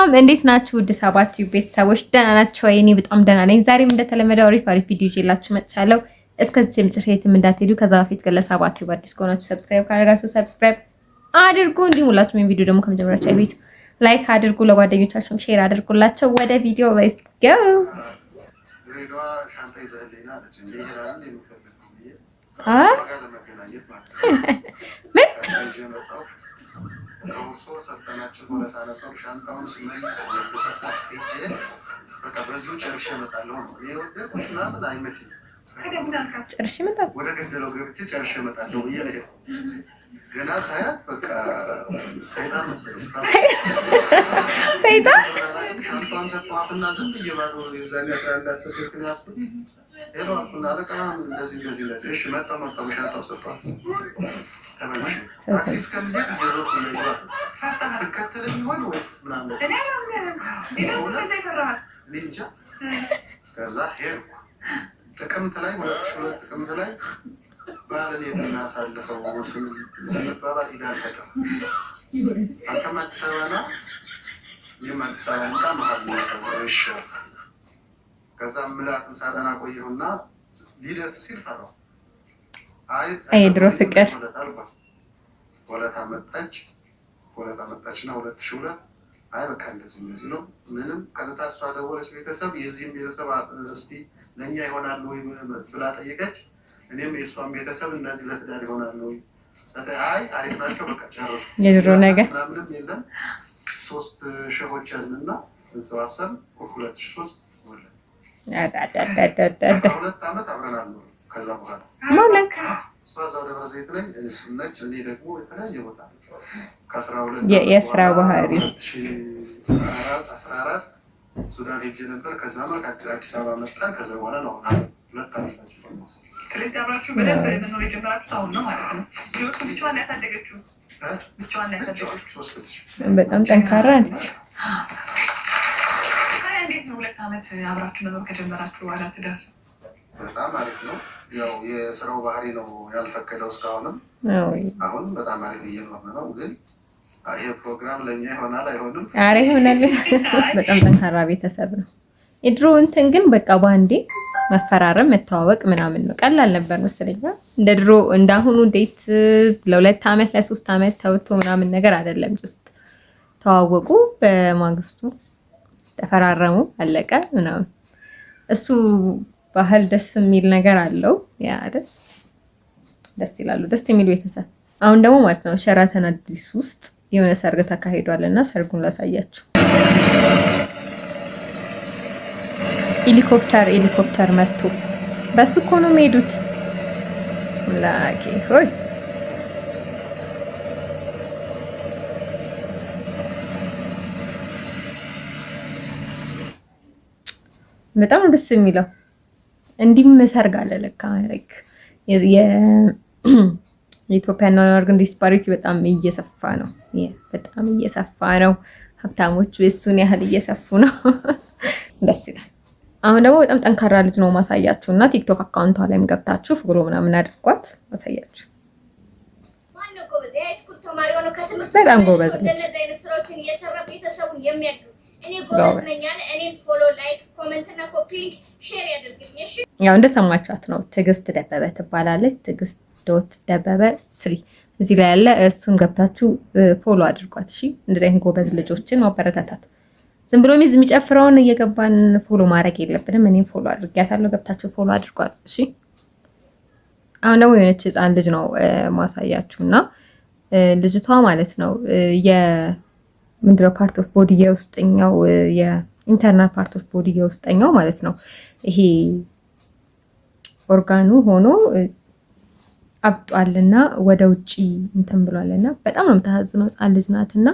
ሰላም እንዴት ናችሁ? ውድ ሰባት ቤተሰቦች ደህና ናችሁ? እኔ በጣም ደህና ነኝ። ዛሬም እንደተለመደው አሪፍ ቪዲዮ ይዤላችሁ መጥቻለሁ። እስከዚህ መጨረሻም እንዳትሄዱ። ከዛ በፊት ግን ለሰባት አዲስ ከሆናችሁ ሰብስክራይብ ካደረጋችሁ ሰብስክራይብ አድርጉ። እንዲሁም ሁላችሁም ይሄን ቪዲዮ ደግሞ ከመጀመሪያችሁ በፊት ላይክ አድርጉ፣ ለጓደኞቻችሁም ሼር አድርጉላቸው። ወደ ቪዲዮ ሌትስ ጎ። ምን ከውርሶ ሰጠናቸው ሁለት አለፈው ሻንጣውን ስመልስ በሰጣት እጄ በቃ በዚሁ ጨርሼ እመጣለሁ ነው የወደድኩሽ ምናምን አይመችም። ጨርሼ እመጣለሁ ወደ ገደለው ገብቼ ጨርሼ እመጣለሁ ብዬ ነው ገና ሳያት በቃ ሰይጣን መሰለኝ ሰይጣን ሻንጣውን ሰጠኋትና ዝም ብዬ ባዶ የዛኔ 11 ስልክ ነው ያዝኩት። ሄሎ አልኩና በቃ እንደዚህ እሺ መጣሁ ሻንጣው ሰጠኋት። ታክሲ እስከምሄድ እየሮጥኩ ነው ልከተለኝ ይሆን ወይስ ምናምን እንጃ። ከዛ ሄድኩ። ጥቅምት ላይ 2002 ጥቅምት ላይ በዓልን የምናሳልፈው ስንባባል ሂዳን ፈጠር አንተም አዲስ አበባ ና እኔም አዲስ አበባ ና መሀል ነው እሺ። ከዛ ምላትም ሳጠና ቆየሁና ሊደርስ ሲል ፈራሁ። አይ ድሮ ፍቅር ወለታ መጣችና 2002 አይ በቃ እንደዚህ ነው ምንም ቀጥታ እሷ ደወለች። ቤተሰብ የዚህም ቤተሰብ እስቲ ለእኛ ይሆናሉ ወይ ብላ ጠየቀች። እኔም የእሷን ቤተሰብ እነዚህ ለትዳር ይሆናሉ ወይ አይ አሪፍ ናቸው በቃ ጨርሱ የድሮ ነገር ምንም የለም። 3 ሸሆች ያዝንና እዛው አሰብ 2003 ወለደ። 12 ዓመት አብረናል። ከዛ በኋላ ማለት እሷ እዛው ደብረ ዘይት ነኝ እሱ ነች። እኔ ደግሞ የተለያየ ቦታ ከ12 የስራ ባህሪ 14 ሱዳን ሄጄ ነበር። ከዛ አዲስ አበባ መጣን። ከዛ በኋላ ነው 2 ዓመታችን ነው። ስለዚህ አብራችሁ በደንብ መኖር የጀመራችሁት አሁን ነው ማለት ነው። ልጆቹ ብቻዋን ያሳደገችው በጣም ጠንካራ ነች። እንዴት ነው 2 ዓመት አብራችሁ መኖር ከጀመራችሁ በኋላ ትዳር? በጣም አሪፍ ነው። ያው የስራው ባህሪ ነው ያልፈቀደው እስካሁንም። አሁን በጣም አሪፍ እየኖርን ነው። ግን ይሄ ፕሮግራም ለእኛ ይሆናል አይሆንም? ኧረ ይሆናል። በጣም ጠንካራ ቤተሰብ ነው። የድሮ እንትን ግን በቃ በአንዴ መፈራረም መተዋወቅ ምናምን ነው። ቀላል ነበር መሰለኝ። እንደ ድሮ እንዳሁኑ ዴት ለ2 ዓመት ለ3 ዓመት ተውቶ ምናምን ነገር አይደለም። ጀስት ተዋወቁ፣ በማግስቱ ተፈራረሙ፣ አለቀ ምናምን። እሱ ባህል ደስ የሚል ነገር አለው። ያ አይደል? ደስ ይላሉ፣ ደስ የሚል ቤተሰብ። አሁን ደግሞ ማለት ነው ሸራተን አዲስ ውስጥ የሆነ ሰርግ ተካሂዷልና ሰርጉን ላሳያችሁ። ሄሊኮፕተር መጥቶ በሱ እኮ ነው የሚሄዱት። ላኪ ሆይ በጣም ደስ የሚለው እንዲህም ሰርግ አለ ለካ። የኢትዮጵያና ኦርጋን ዲስፓሪቲ በጣም እየሰፋ ነው። በጣም እየሰፋ ነው። ሀብታሞቹ እሱን ያህል እየሰፉ ነው። ደስ ይላል። አሁን ደግሞ በጣም ጠንካራ ልጅ ነው ማሳያችሁ እና ቲክቶክ አካውንቷ ላይም ገብታችሁ ፎሎ ምናምን አድርጓት ማሳያችሁ። በጣም ጎበዝ ልጅ ያው እንደሰማችኋት ነው። ትዕግስት ደበበ ትባላለች። ትዕግስት ደበበ 3 እዚህ ላይ ያለ እሱን ገብታችሁ ፎሎ አድርጓት። እሺ እንደዚህ አይነት ጎበዝ ልጆችን ማበረታታት። ዝም ብሎ የሚጨፍረውን እየገባን ፎሎ ማድረግ የለብንም። እኔም ፎሎ አድርጊያታለሁ። ገብታችሁ ፎሎ አድርጓት። እሺ አሁን ደግሞ የሆነች ህፃን ልጅ ነው ማሳያችሁና ልጅቷ ማለት ነው የምንድነው ፓርት ኦፍ ቦዲ የውስጠኛው የኢንተርናል ፓርት ኦፍ ቦዲ የውስጠኛው ማለት ነው ይሄ ኦርጋኑ ሆኖ አብጧልና ወደ ውጪ እንትን ብሏልና በጣም ነው የምታሳዝነው። ህፃን ልጅ ናትና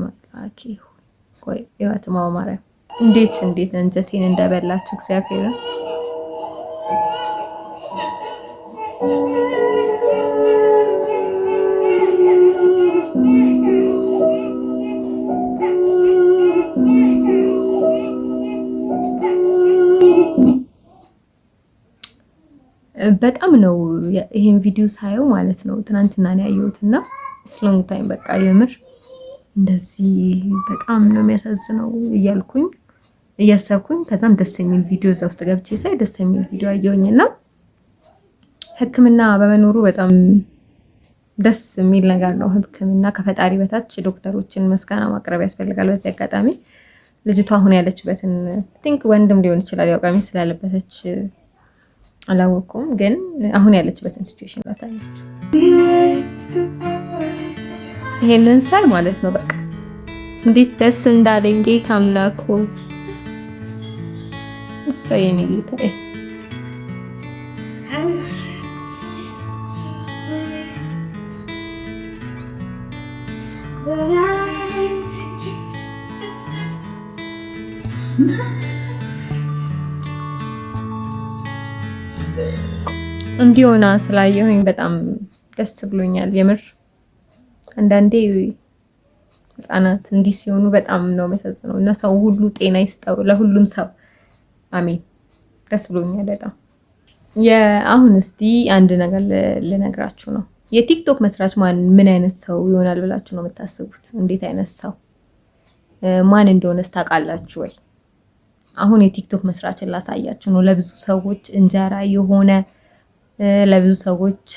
ማጣኪ ቆይ ይወት ማማሪያ እንዴት እንጀቴን እንደበላችሁ እግዚአብሔር። በጣም ነው ይሄን ቪዲዮ ሳየው ማለት ነው ትናንትና ነው ያየሁትና ስሎንግ ታይም በቃ የምር እንደዚህ በጣም ነው የሚያሳዝነው እያልኩኝ እያሰብኩኝ ከዛም ደስ የሚል ቪዲዮ እዛ ውስጥ ገብቼ ሳይ ደስ የሚል ቪዲዮ አየሁኝና ሕክምና በመኖሩ በጣም ደስ የሚል ነገር ነው። ሕክምና ከፈጣሪ በታች ዶክተሮችን ምስጋና ማቅረብ ያስፈልጋል። በዚህ አጋጣሚ ልጅቷ አሁን ያለችበትን ቲንክ ወንድም ሊሆን ይችላል ያው ቀሚስ ስላለበሰች አላወኩም፣ ግን አሁን ያለችበትን ሲቹዌሽን ላታለች። ይሄንን ሳይ ማለት ነው በቃ እንዴት ደስ እንዳለኝ ጌታ አምላኩ እሷ የኔ ጌታ እንዲሆና ስላየሁኝ በጣም ደስ ብሎኛል። የምር አንዳንዴ ህፃናት እንዲህ ሲሆኑ በጣም ነው የሚያሳዝነው እና ሰው ሁሉ ጤና ይስጠው ለሁሉም ሰው አሜን። ደስ ብሎኛል በጣም። አሁን እስቲ አንድ ነገር ልነግራችሁ ነው። የቲክቶክ መስራች ምን አይነት ሰው ይሆናል ብላችሁ ነው የምታስቡት? እንዴት አይነት ሰው ማን እንደሆነስ ታውቃላችሁ ወይ? አሁን የቲክቶክ መስራችን ላሳያችሁ ነው። ለብዙ ሰዎች እንጀራ የሆነ ለብዙ ሰዎች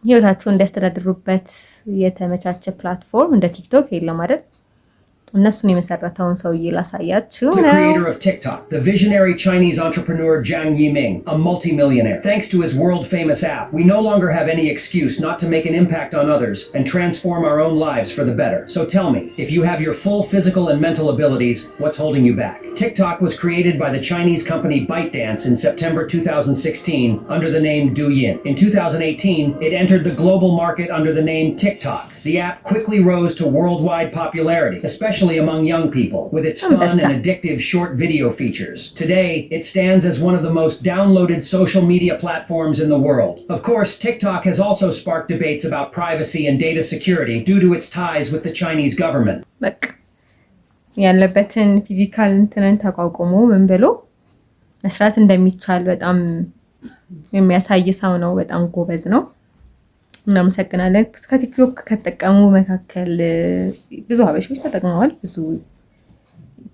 ህይወታቸውን እንዲያስተዳድሩበት የተመቻቸ ፕላትፎርም እንደ ቲክቶክ የለም አይደል? እነሱን የመሰረተውን ሰውዬ ላሳያችሁ ነው። The creator of TikTok, the visionary Chinese entrepreneur Zhang Yiming, a multi-millionaire. Thanks to his world-famous app, we no longer have any excuse not to make an impact on others and transform our own lives for the better. So tell me, if you have your full physical and mental abilities, what's holding you back? TikTok was created by the Chinese company ByteDance in September 2016 under the name Douyin. In 2018, it entered the global market under the name TikTok. The app quickly rose to worldwide popularity, especially among young people, with its fun and addictive short video features. Today, it stands as one of the most downloaded social media platforms in the world. Of course, TikTok has also sparked debates about privacy and data security due to its ties with the Chinese government. ያለበትን ፊዚካል እንትንን ተቋቁሞ ምን ብሎ መስራት እንደሚቻል በጣም የሚያሳይ ሰው ነው። በጣም ጎበዝ ነው። እናመሰግናለን። ከቲክቶክ ከተጠቀሙ መካከል ብዙ ሀበሾች ተጠቅመዋል። ብዙ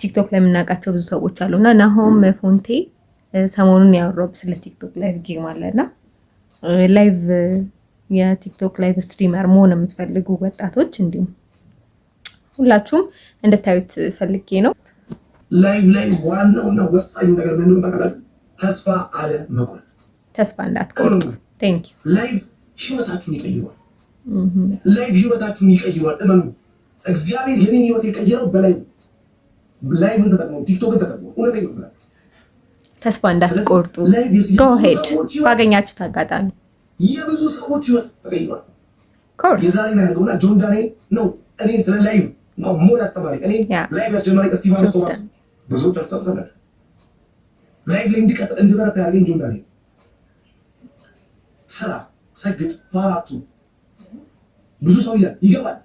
ቲክቶክ ላይ የምናውቃቸው ብዙ ሰዎች አሉና ናሆም ፎንቴ ሰሞኑን ያወራው ስለ ቲክቶክ ላይቭ ጌም አለና ላይቭ የቲክቶክ ላይቭ ስትሪመር መሆን የምትፈልጉ ወጣቶች እንዲሁም ሁላችሁም እንድታዩት ፈልጌ ነው። ላይቭ ላይ ዋናውና ወሳኙ ነገር ምንድነው ታውቃላችሁ? ተስፋ አለ መቁረጥ። ተስፋ እንዳትቆርጡ። ቴንክ ዩ። ላይቭ ህይወታችሁን ይቀይራል። ላይቭ ህይወታችሁን ይቀይራል። እመኑ። እግዚአብሔር የኔን ህይወት የቀየረው ላይቭን ተጠቅሞ ቲክቶክን ተጠቅሞ እውነቴን ነው። ተስፋ እንዳትቆርጡ። ጎ ሄድ ባገኛችሁት አጋጣሚ የብዙ ሰዎች ህይወት ተቀይሯል። ኮርስ የዛሬ ላይ ነውና ጆን ዳንኤል ነው እኔ ስለ ላይቭ ነው ሞድ አስተማሪ እኔ ላይቭ ያስጀመረኝ እስቲፋኖስ ቶማስ ብዙዎች አስተውተናል። ላይቭ ላይ እንድቀጥል እንድበረታ ያደረገኝ ጆን ዳንኤል ስራ ሰግጥ ፋራቱ ብዙ ሰው ይገባል።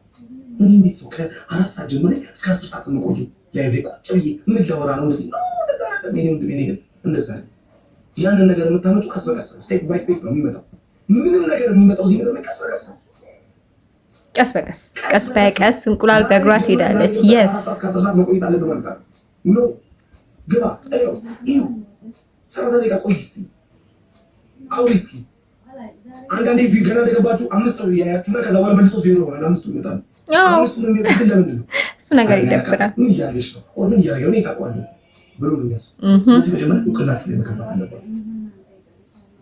እኔ እንዴት ነው ከ4 ሰዓት ጀምሮ እስከ 10 ሰዓት የምቆየው ላይቭ ላይ ቁጭ ብዬ ምን ላወራ ነው? እንደዚህ ነው እንደዛ አይደለም። እኔ ወንድሜ ነኝ እንደዛ አይደለም። ያንን ነገር የምታመጪው ቀስ በቀስ ስቴፕ ባይ ስቴፕ ነው የሚመጣው። ምንም ነገር የሚመጣው እዚህ ነገር ላይ ቀስ በቀስ ቀስ በቀስ እንቁላል በእግሯ ትሄዳለች። የስ መቆየት አለብህ ማለት ነው። ኖ ግባ እዩ 30 ደቂቃ ቆይ እስኪ አሁን እስኪ አንዳንዴ ገና እንደገባችሁ 5 ሰው ያያችሁና ከዛ በኋላ መልሶ ዜሮ ይሆናል። 5ቱ ይመጣሉ። 5ቱ ነው የሚመጡት። ለምንድን ነው እሱ ነገር ይደብራል። ምን እያደረግሽ ነው? ምን እያደረገ ነው? ታውቃለህ ብሎ ነው የሚያስብ። ስለዚህ መጀመሪያ እውቅናችሁ ላይ መገባት አለበት።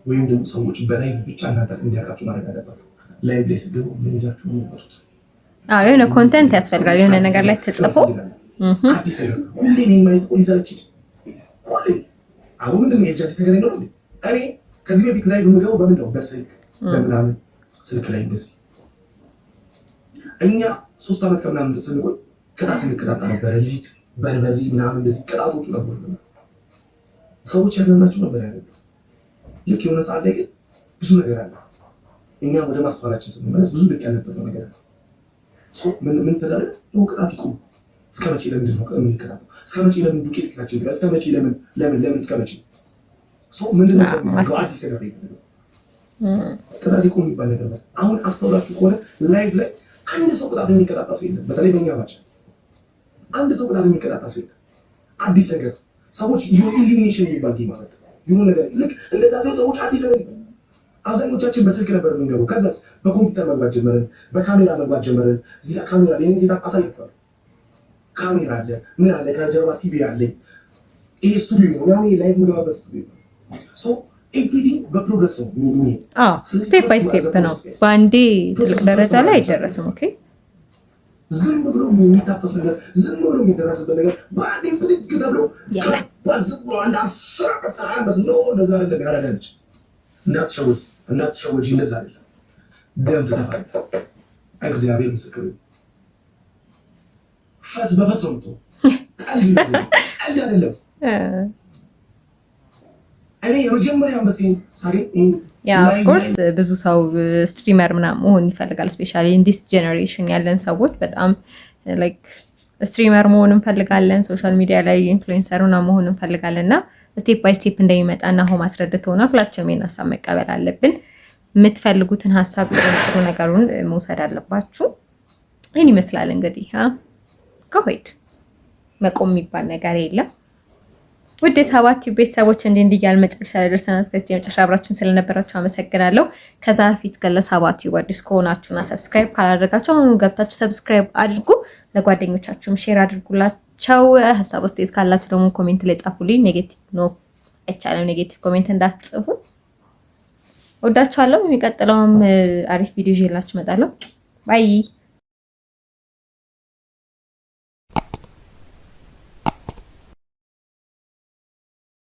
ወይም ደግሞ ሰዎች በላይ ብቻ እናንተ እንዲያውቃችሁ ማድረግ አለባችሁ። ላይቭ ላይ ስትገቡ ምን ይዛችሁ ነው የምትመጡት? የሆነ ኮንተንት ያስፈልጋል። የሆነ ነገር ላይ ተጽፎ አዲስ ነገር ሁሌ ነው ማየት ቆይ ይዛለች። ሁሌ አሁን ምንድን ነው የአዲስ ነገር ነው? እኔ ከዚህ በፊት ላይ የምገባው በምን ነው? በስልክ በምናምን ስልክ ላይ እንደዚህ እኛ 3 ዓመት ከምናምን ስንቆይ ቅጣት እንቀጣጣ ነበረ። ልጅ በርበሬ ምናምን እንደዚህ ቅጣቶቹ ነበሩ። ሰዎች ያዘናቸው ነበር ያለው። ልክ የሆነ ሰዓት ላይ ግን ብዙ ነገር አለ። እኛ ወደ ማስተዋላችን ስንመለስ ብዙ ልክ ያለበት ነገር አለ። ምን ተደረገ? ቅጣት ይቁም። እስከ መቼ ለምንድን ነው የምንቀጣው? እስከ መቼ ለምን ዱቄት ፊታችን ድረስ? እስከ መቼ ለምን እስከ መቼ ምንድን ነው አዲስ ነገር ቅጣት ይቁም የሚባል ነገር አለ። አሁን አስተውላችሁ ከሆነ ላይቭ ላይ አንድ ሰው ቅጣት የሚቀጣጣ ሰው የለም። በተለይ በእኛ ባች አንድ ሰው ቅጣት የሚቀጣጣ ሰው የለም። አዲስ ነገር ሰዎች ኢሊሚኔሽን የሚባል ጌም ማለት የሆነ ነገር ልክ እንደዛ ሰዎች አዲስ ነገር አብዛኞቻችን በስልክ ነበር የምንገባው። ከዛስ በኮምፒውተር መግባት ጀመርን፣ በካሜራ መግባት ጀመርን። እዚህ ካሜራ ላይ እኔ ሴታፕ አሳይቷል። ካሜራ አለ፣ ምን አለ፣ ከጀርባ ቲቪ አለ። ይሄ ስቱዲዮ ነው፣ ያው ላይቭ የምገባበት ስቱዲዮ ነው። ሶ ኤቭሪቲንግ በፕሮግረስ ነው። ስቴፕ ባይ ስቴፕ ነው። በአንዴ ትልቅ ደረጃ ላይ አይደረስም። ኦኬ ዝም ብሎ የሚታፈስ ነገር፣ ዝም ብሎ የሚደረስበት ነገር በአንዴ ብድግ ተብሎ ዝም ብሎ አንድ 10 ዓመት ነው እንደዛ አይደለም ያደረገች። እንዳትሸወጂ፣ እንደዛ አይደለም። ደም ተፋል። እግዚአብሔር ምስክር ፈስ በፈስ ነው የምትሆን። ቀልድ አይደለም። እኔ የመጀመሪያ አንበሴን ሳገኝ ኦፍኮርስ ብዙ ሰው ስትሪመር ምናምን መሆን ይፈልጋል። ስፔሻሊ ኢን ዲስ ጀነሬሽን ያለን ሰዎች በጣም ላይክ ስትሪመር መሆን እንፈልጋለን። ሶሻል ሚዲያ ላይ ኢንፍሉዌንሰር መሆን እንፈልጋለን እና ስቴፕ ባይ ስቴፕ እንደሚመጣ እና ሆም አስረድተውናል። ሁላችንም ይሄን ሀሳብ መቀበል አለብን። የምትፈልጉትን ሀሳብ ጥሩ ነገሩን መውሰድ አለባችሁ። ይህን ይመስላል እንግዲህ ከሆድ መቆም የሚባል ነገር የለም። ውድ ሰባት ቤተሰቦች እንዲህ እያልን መጨረሻ ላይ ደርሰናል። እስከዚህ መጨረሻ አብራችሁን ስለነበራችሁ አመሰግናለሁ። ከዛ በፊት ግን ለሰባት አዲስ ከሆናችሁና ሰብስክራይብ ካላደረጋችሁ አሁን ገብታችሁ ሰብስክራይብ አድርጉ። ለጓደኞቻችሁም ሼር አድርጉላቸው። ሀሳብ አስተያየት ካላችሁ ደግሞ ኮሜንት ላይ ጻፉልኝ። ኔጌቲቭ ነው አይቻልም፣ ኔጌቲቭ ኮሜንት እንዳትጽፉ። ወዳችኋለሁ። የሚቀጥለውም አሪፍ ቪዲዮ ይዤላችሁ እመጣለሁ። ባይ